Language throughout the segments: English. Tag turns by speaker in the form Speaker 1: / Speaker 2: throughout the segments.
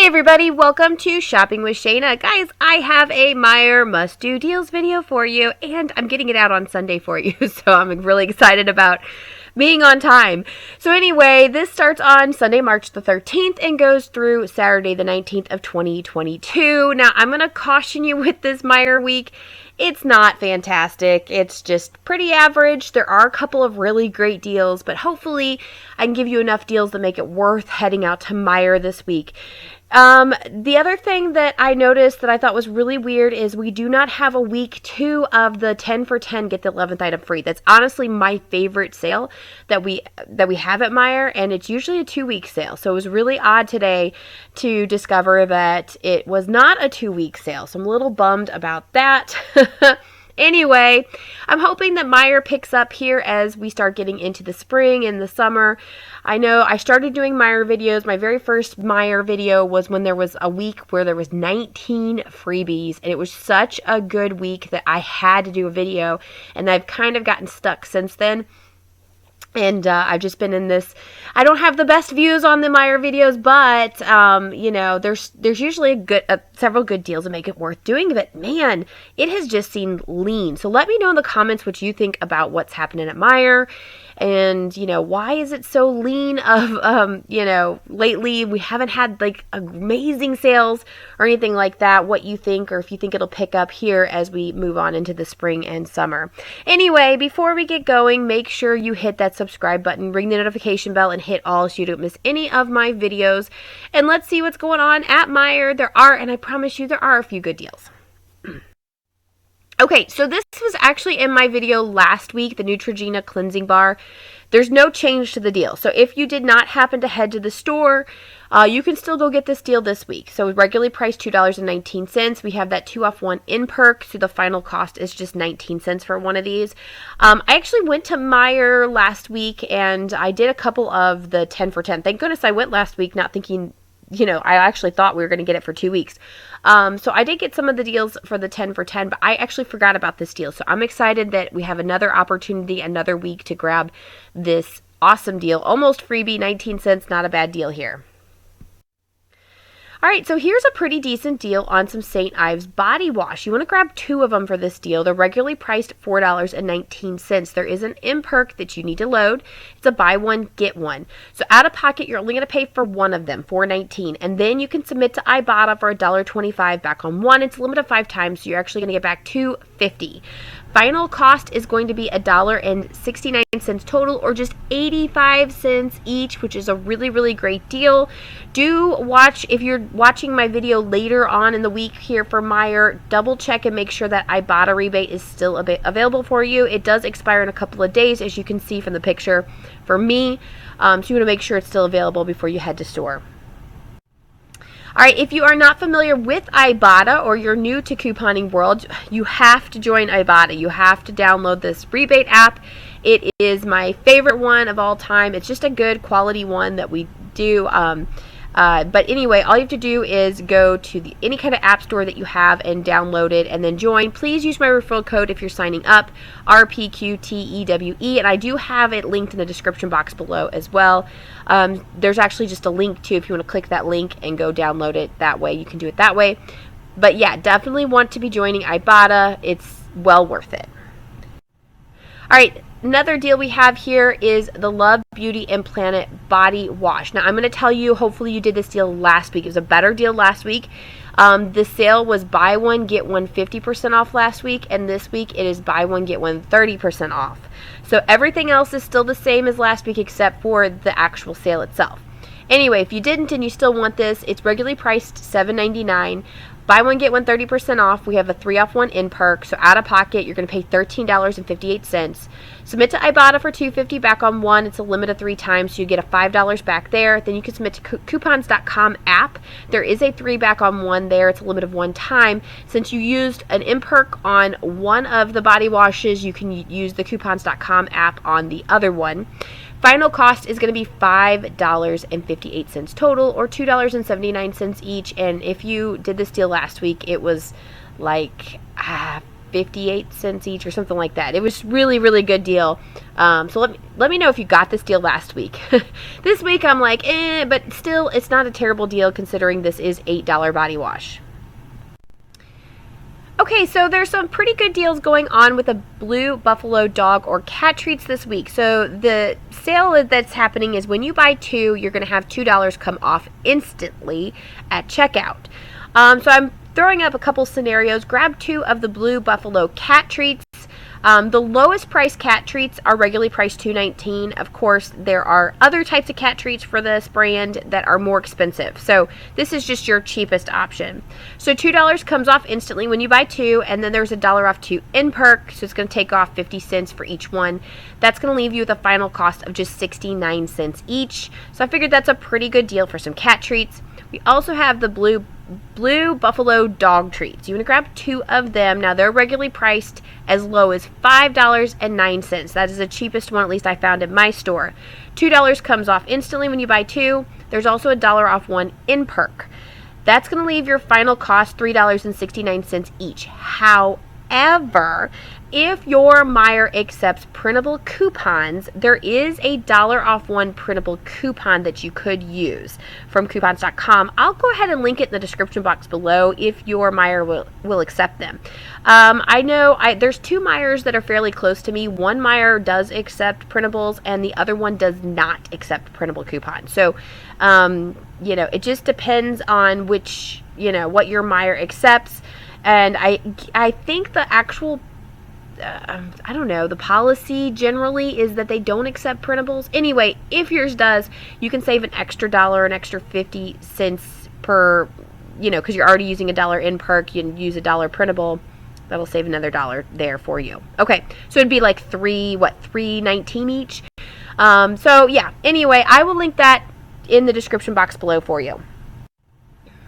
Speaker 1: Hey everybody, welcome to Shopping with Shana. Guys, I have a Meijer must-do deals video for you, and I'm getting it out on Sunday for you, so I'm really excited about being on time. So anyway, this starts on Sunday, March the 13th and goes through Saturday the 19th of 2022. Now, I'm going to caution you with this Meijer week. It's not fantastic. It's just pretty average. There are a couple of really great deals, but hopefully I can give you enough deals that make it worth heading out to Meijer this week. The other thing that I noticed that I thought was really weird is we do not have a week 2 of the 10 for 10 get the 11th item free. That's honestly my favorite sale that we have at Meijer, and it's usually a 2-week sale. So it was really odd today to discover that it was not a 2-week sale. So I'm a little bummed about that. Anyway, I'm hoping that Meijer picks up here as we start getting into the spring and the summer. I know I started doing Meijer videos. My very first Meijer video was when there was a week where there was 19 freebies, and it was such a good week that I had to do a video, and I've kind of gotten stuck since then. And I've just been in this. I don't have the best views on the Meijer videos, but you know, there's usually several good deals that make it worth doing. But man, it has just seemed lean. So let me know in the comments what you think about what's happening at Meijer, and you know, why is it so lean? You know, lately we haven't had like amazing sales or anything like that. What you think, or if you think it'll pick up here as we move on into the spring and summer. Anyway, before we get going, make sure you hit that subscribe button, ring the notification bell, and hit all so you don't miss any of my videos. And let's see what's going on at Meijer. And I promise you there are a few good deals. Okay, so this was actually in my video last week, the Neutrogena cleansing bar. There's no change to the deal. So if you did not happen to head to the store, you can still go get this deal this week. So regularly priced $2.19. We have that 2 off 1 in perk. So the final cost is just 19 cents for one of these. I actually went to Meijer last week and I did a couple of the 10 for 10. Thank goodness I went last week not thinking, you know, I actually thought we were going to get it for 2 weeks. So I did get some of the deals for the 10 for 10, but I actually forgot about this deal. So I'm excited that we have another opportunity, another week to grab this awesome deal. Almost freebie, 19 cents, not a bad deal here. All right, so here's a pretty decent deal on some St. Ives body wash. You want to grab 2 of them for this deal. They're regularly priced $4.19. There is an in perk that you need to load. It's a buy one, get one. So out of pocket, you're only going to pay for one of them, $4.19. And then you can submit to Ibotta for $1.25 back on one. It's a limit of 5 times, so you're actually going to get back $2.50. Final cost is going to be $1.69 total, or just 85 cents each, which is a really, really great deal. Do watch, if you're watching my video later on in the week here for Meijer, double check and make sure that Ibotta rebate is still available for you. It does expire in a couple of days, as you can see from the picture for me. So you want to make sure it's still available before you head to store. All right, if you are not familiar with Ibotta or you're new to couponing world, you have to join Ibotta. You have to download this rebate app. It is my favorite one of all time. It's just a good quality one that we do. But anyway, all you have to do is go to any kind of app store that you have and download it and then join. Please use my referral code if you're signing up, RPQTEWE, and I do have it linked in the description box below as well. There's actually just a link too if you want to click that link and go download it that way. You can do it that way. But yeah, definitely want to be joining Ibotta. It's well worth it. All right. Another deal we have here is the Love Beauty and Planet Body Wash. Now, I'm going to tell you, hopefully you did this deal last week. It was a better deal last week. The sale was buy one, get one 50% off last week, and this week it is buy one, get one 30% off. So everything else is still the same as last week except for the actual sale itself. Anyway, if you didn't and you still want this, it's regularly priced $7.99. Buy one, get one 30% off. We have a 3 off 1 in perk. So out of pocket, you're going to pay $13.58. Submit to Ibotta for $2.50 back on one. It's a limit of 3 times, so you get a $5 back there. Then you can submit to coupons.com app. There is a 3 back on one there. It's a limit of 1 time. Since you used an in perk on one of the body washes, you can use the coupons.com app on the other one. Final cost is going to be $5.58 total, or $2.79 each. And if you did this deal last week, it was like 58 cents each or something like that. It was really, really good deal. So let me know if you got this deal last week. This week I'm like, but still, it's not a terrible deal considering this is $8 body wash. Okay, so there's some pretty good deals going on with the Blue Buffalo dog or cat treats this week. So the sale that's happening is when you buy 2, you're going to have $2 come off instantly at checkout. So I'm throwing up a couple scenarios. Grab 2 of the Blue Buffalo cat treats. The lowest price cat treats are regularly priced $2.19. Of course, there are other types of cat treats for this brand that are more expensive. So this is just your cheapest option. So $2 comes off instantly when you buy 2, and then there's $1 off 2 in perk. So it's going to take off 50 cents for each one. That's going to leave you with a final cost of just 69 cents each. So I figured that's a pretty good deal for some cat treats. We also have the Blue Buffalo dog treats. You want to grab 2 of them. Now they're regularly priced as low as $5.09. That is the cheapest one, at least I found in my store. $2 comes off instantly when you buy 2. There's also $1 off 1 in perk. That's going to leave your final cost $3.69 each. However, if your Meijer accepts printable coupons, there is a $1 off 1 printable coupon that you could use from coupons.com. I'll go ahead and link it in the description box below if your Meijer will accept them. I know there's 2 Meijers that are fairly close to me. One Meijer does accept printables and the other one does not accept printable coupons. So, it just depends on which, what your Meijer accepts. And I think the actual the policy generally is that they don't accept printables. Anyway, if yours does, you can save an extra $1, an extra 50 cents per, because you're already using $1 in perk, you can use $1 printable. That'll save another $1 there for you. Okay, so it'd be like $3.19 each. So yeah, anyway, I will link that in the description box below for you.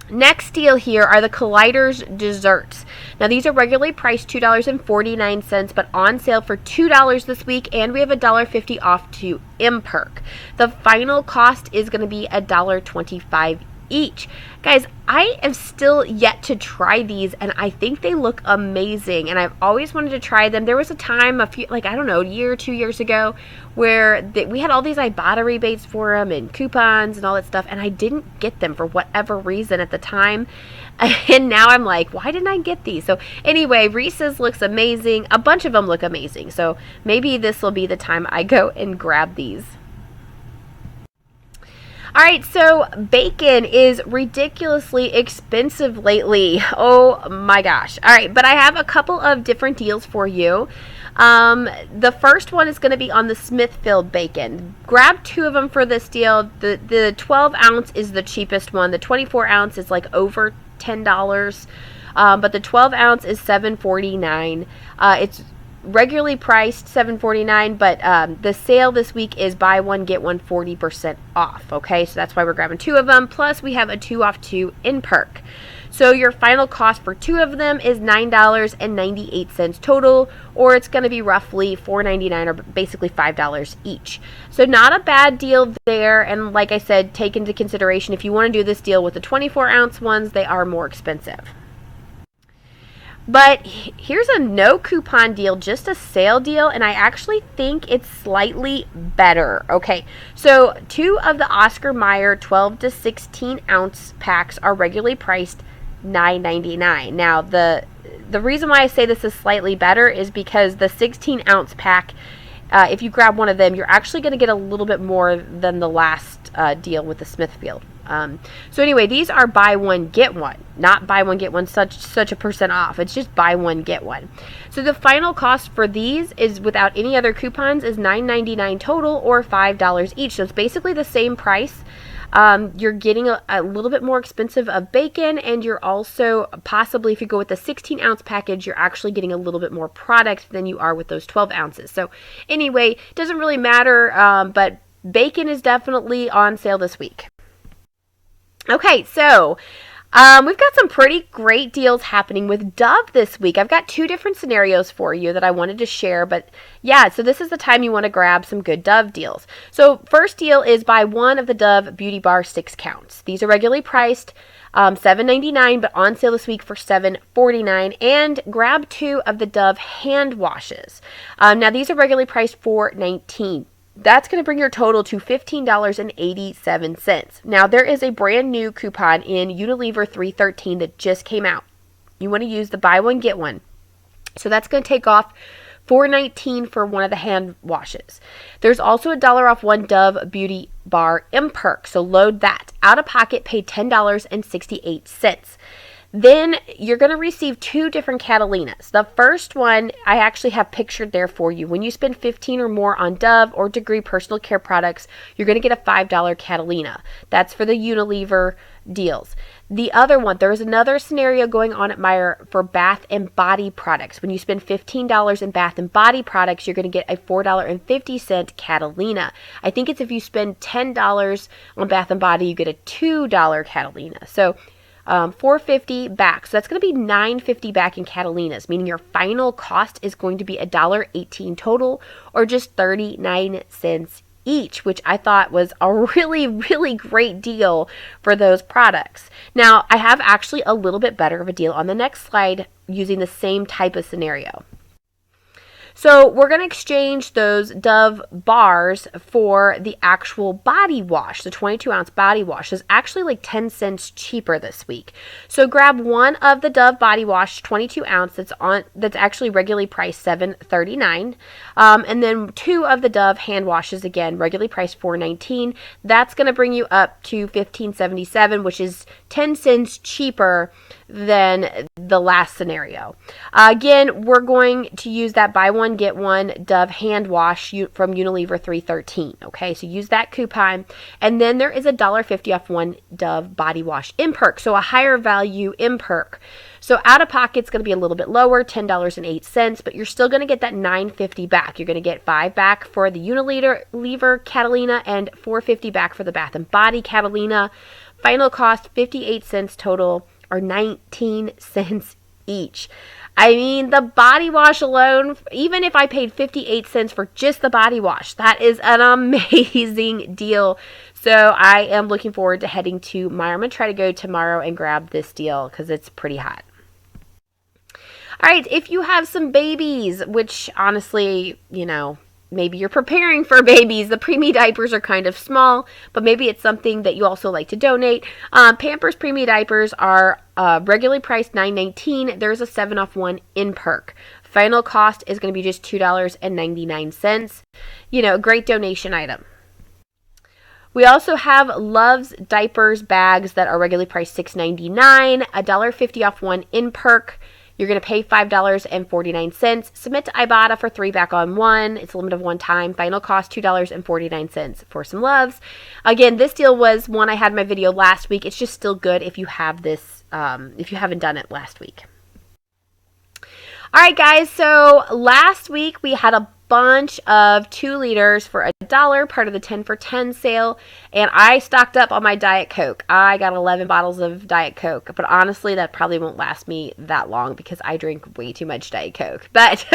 Speaker 1: Next deal here are the Colliders desserts. Now these are regularly priced $2.49, but on sale for $2 this week, and we have $1.50 off to Imperk. The final cost is going to be $1.25 each. Guys, I am still yet to try these, and I think they look amazing, and I've always wanted to try them. There was a time a year or 2 years ago where we had all these Ibotta rebates for them and coupons and all that stuff, and I didn't get them for whatever reason at the time. And now I'm like, why didn't I get these? So anyway, Reese's looks amazing. A bunch of them look amazing. So maybe this will be the time I go and grab these. All right, so bacon is ridiculously expensive lately. Oh my gosh. All right, but I have a couple of different deals for you. The first one is going to be on the Smithfield bacon. Grab 2 of them for this deal. The 12 ounce is the cheapest one. The 24 ounce is like over $10, but the 12 ounce is $7.49. It's regularly priced $7.49, but the sale this week is buy one get one 40% off. Okay, so that's why we're grabbing 2 of them. Plus we have a 2 off 2 in perk. So your final cost for 2 of them is $9.98 total, or it's going to be roughly $4.99, or basically $5 each. So not a bad deal there. And like I said, take into consideration if you want to do this deal with the 24 ounce ones, they are more expensive. But here's a no coupon deal, just a sale deal, and I actually think it's slightly better. Okay, so 2 of the Oscar Mayer 12 to 16 ounce packs are regularly priced $9.99. Now, the reason why I say this is slightly better is because the 16 ounce pack, if you grab one of them, you're actually going to get a little bit more than the last deal with the Smithfield. So anyway, these are buy one get one, not buy one get one such a percent off. It's just buy one get one. So the final cost for these is, without any other coupons, is $9.99 total, or $5 each. So it's basically the same price. You're getting a little bit more expensive of bacon, and you're also possibly, if you go with the 16 ounce package, you're actually getting a little bit more product than you are with those 12 ounces. So anyway, doesn't really matter, but bacon is definitely on sale this week. Okay, so We've got some pretty great deals happening with Dove this week. I've got 2 different scenarios for you that I wanted to share, but yeah, so this is the time you want to grab some good Dove deals. So first deal is buy 1 of the Dove Beauty Bar 6 counts. These are regularly priced $7.99, but on sale this week for $7.49. And grab 2 of the Dove hand washes. Now these are regularly priced $4.19. That's going to bring your total to $15.87. Now, there is a brand new coupon in Unilever 313 that just came out. You want to use the buy one, get one. So that's going to take off $4.19 for one of the hand washes. There's also $1 off 1 Dove Beauty Bar Imperk. So load that. Out of pocket, pay $10.68. Then you're going to receive 2 different Catalinas. The first one I actually have pictured there for you. When you spend 15 or more on Dove or Degree personal care products, you're going to get a $5 Catalina. That's for the Unilever deals. The other one, there is another scenario going on at Meijer for bath and body products. When you spend $15 in bath and body products, you're going to get a $4.50 Catalina. I think it's if you spend $10 on bath and body, you get a $2 Catalina. So $4.50 back. So that's going to be $9.50 back in Catalinas, meaning your final cost is going to be $1.18 total, or just 39 cents each, which I thought was a really, really great deal for those products. Now, I have actually a little bit better of a deal on the next slide using the same type of scenario. So we're going to exchange those Dove bars for the actual body wash. The 22-ounce body wash is actually like 10 cents cheaper this week. So grab 1 of the Dove body wash, 22-ounce, that's actually regularly priced $7.39. And then 2 of the Dove hand washes, again, regularly priced $4.19. That's going to bring you up to $15.77, which is 10 cents cheaper than the last scenario. Again, we're going to use that buy one, get one Dove hand wash from Unilever 313. Okay, so use that coupon. And then there is $1.50 off 1 Dove body wash Imperk, so a higher value Imperk. So out of pocket's going to be a little bit lower, $10.08, but you're still going to get that $9.50 back. You're going to get $5 back for the Unilever Catalina and $4.50 back for the Bath and Body Catalina. Final cost, 58 cents total, or 19 cents each. I mean, the body wash alone, even if I paid 58 cents for just the body wash, that is an amazing deal. So I am looking forward to heading to Meijer. I'm going to try to go tomorrow and grab this deal because it's pretty hot. All right, if you have some babies, which honestly, maybe you're preparing for babies. The preemie diapers are kind of small, but maybe it's something that you also like to donate. Pampers preemie diapers are regularly priced $9.19. There's a 7 off 1 Imperk. Final cost is going to be just $2.99. A great donation item. We also have Love's diapers bags that are regularly priced $6.99. $1.50 off 1 Imperk. You're going to pay $5.49. Submit to Ibotta for 3 back on 1. It's a limit of 1 time. Final cost $2.49 for some Loves. Again, this deal was one I had in my video last week. It's just still good if you have this, if you haven't done it last week. All right, guys. So last week we had a bunch of 2 liters for $1, part of the 10 for 10 sale, and I stocked up on my Diet Coke. I got 11 bottles of Diet Coke, but honestly that probably won't last me that long because I drink way too much Diet Coke. But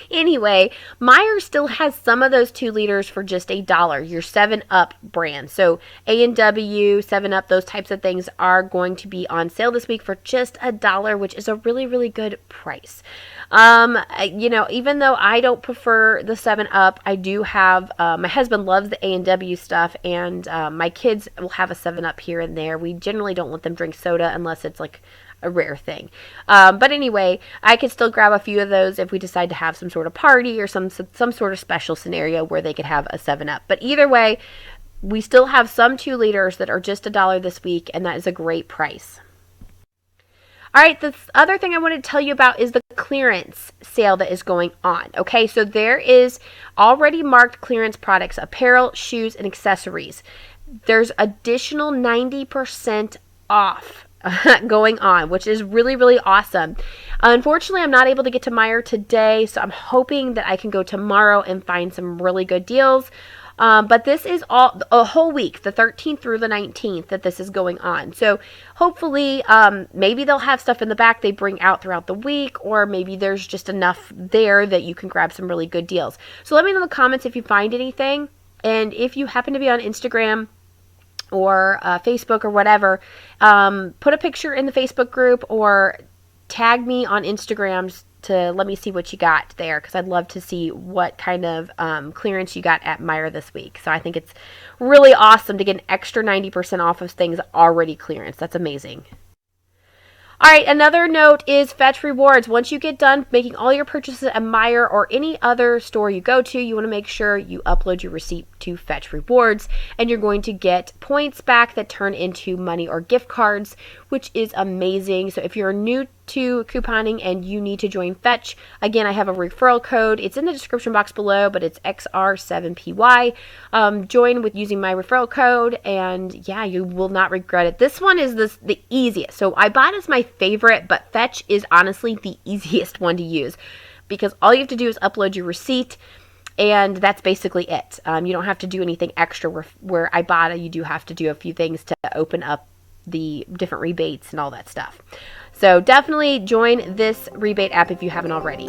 Speaker 1: anyway, Meijer still has some of those 2 liters for just $1, your 7-Up brand. So A&W, 7-Up, those types of things are going to be on sale this week for just $1, which is a really, really good price. Even though I don't prefer the 7-Up, I do have, my husband loves the A&W stuff, and my kids will have a 7-Up here and there. We generally don't let them drink soda unless it's like a rare thing. But anyway, I could still grab a few of those if we decide to have some sort of party or some sort of special scenario where they could have a 7-Up. But either way, we still have some 2 liters that are just $1 this week, and that is a great price. All right, the other thing I wanted to tell you about is the clearance sale that is going on. Okay, so there is already marked clearance products, apparel, shoes, and accessories. There's additional 90% off going on, which is really, really awesome. Unfortunately, I'm not able to get to Meijer today, so I'm hoping that I can go tomorrow and find some really good deals. But this is all a whole week, the 13th through the 19th, that this is going on. So hopefully, maybe they'll have stuff in the back they bring out throughout the week, or maybe there's just enough there that you can grab some really good deals. So let me know in the comments if you find anything. And if you happen to be on Instagram or Facebook or whatever, put a picture in the Facebook group or tag me on Instagram to let me see what you got there, because I'd love to see what kind of clearance you got at Meijer this week. So I think it's really awesome to get an extra 90% off of things already clearance. That's amazing. All right, another note is Fetch Rewards. Once you get done making all your purchases at Meijer or any other store you go to, you want to make sure you upload your receipt to Fetch Rewards, and you're going to get points back that turn into money or gift cards, which is amazing. So if you're new to couponing and you need to join Fetch, again, I have a referral code. It's in the description box below, but it's XR7PY. Join with using my referral code, and yeah, you will not regret it. This one is the easiest. So Ibotta is my favorite, but Fetch is honestly the easiest one to use, because all you have to do is upload your receipt, and that's basically it. You don't have to do anything extra, where Ibotta, you do have to do a few things to open up the different rebates and all that stuff. So definitely join this rebate app if you haven't already.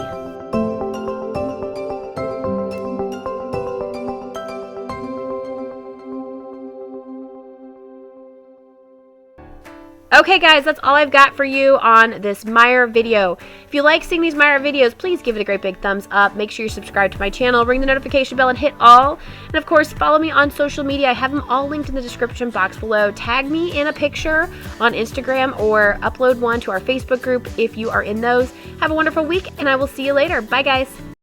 Speaker 1: Okay guys, that's all I've got for you on this Meijer video. If you like seeing these Meijer videos, please give it a great big thumbs up. Make sure you subscribe to my channel, ring the notification bell, and hit all. And of course, follow me on social media. I have them all linked in the description box below. Tag me in a picture on Instagram or upload one to our Facebook group if you are in those. Have a wonderful week, and I will see you later. Bye guys.